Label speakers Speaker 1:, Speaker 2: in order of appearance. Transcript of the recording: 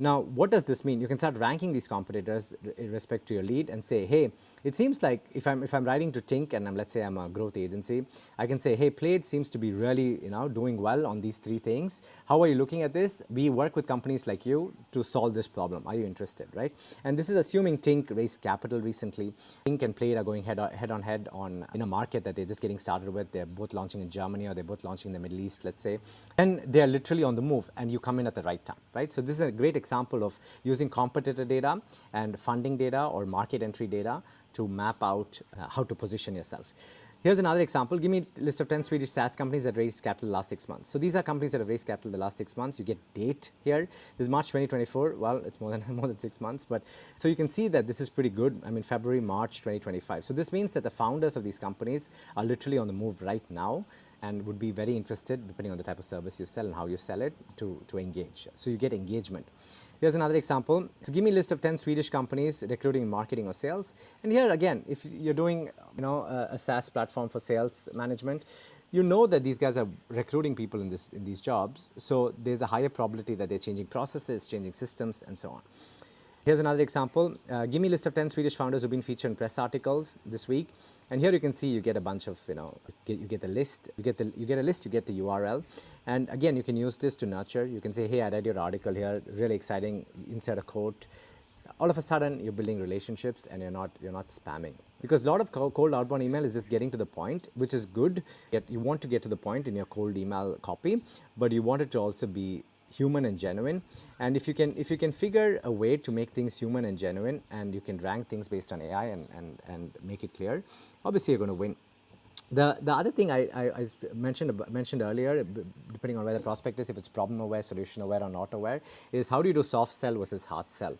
Speaker 1: Now, what does this mean? You can start ranking these competitors in respect to your lead and say, hey, it seems like if I'm writing to Tink and let's say I'm a growth agency, I can say, hey, Plaid seems to be really doing well on these three things. How are you looking at this? We work with companies like you to solve this problem. Are you interested, right? And this is assuming Tink raised capital recently. Tink and Plaid are going head on head on in a market that they're just getting started with. They're both launching in Germany or they're both launching in the Middle East, let's say, and they're literally on the move, and you come in at the right time, right? So this is a great example of using competitor data and funding data or market entry data to map out how to position yourself. Here's another example. Give me a list of 10 Swedish SaaS companies that raised capital the last 6 months. So these are companies that have raised capital the last 6 months. You get date here. This is March 2024. Well, it's more than 6 months, but so you can see that this is pretty good. I mean, February, March 2025. So this means that the founders of these companies are literally on the move right now and would be very interested, depending on the type of service you sell and how you sell it, to engage. So you get engagement. Here's another example. So give me a list of 10 Swedish companies recruiting, marketing, or sales. And here again, if you're doing a SaaS platform for sales management, you know that these guys are recruiting people in these jobs. So there's a higher probability that they're changing processes, changing systems, and so on. Here's another example. Give me a list of 10 Swedish founders who've been featured in press articles this week. And here you can see you get a bunch of, you get the list, you get a list, you get the URL. And again, you can use this to nurture. You can say, hey, I read your article here, really exciting, insert a quote. All of a sudden, you're building relationships and you're not spamming. Because a lot of cold outbound email is just getting to the point, which is good. Yet you want to get to the point in your cold email copy, but you want it to also be human and genuine. And if you can figure a way to make things human and genuine, and you can rank things based on AI and make it clear, obviously you're going to win. The other thing I mentioned earlier, depending on where the prospect is, if it's problem aware, solution aware, or not aware, is how do you do soft sell versus hard sell.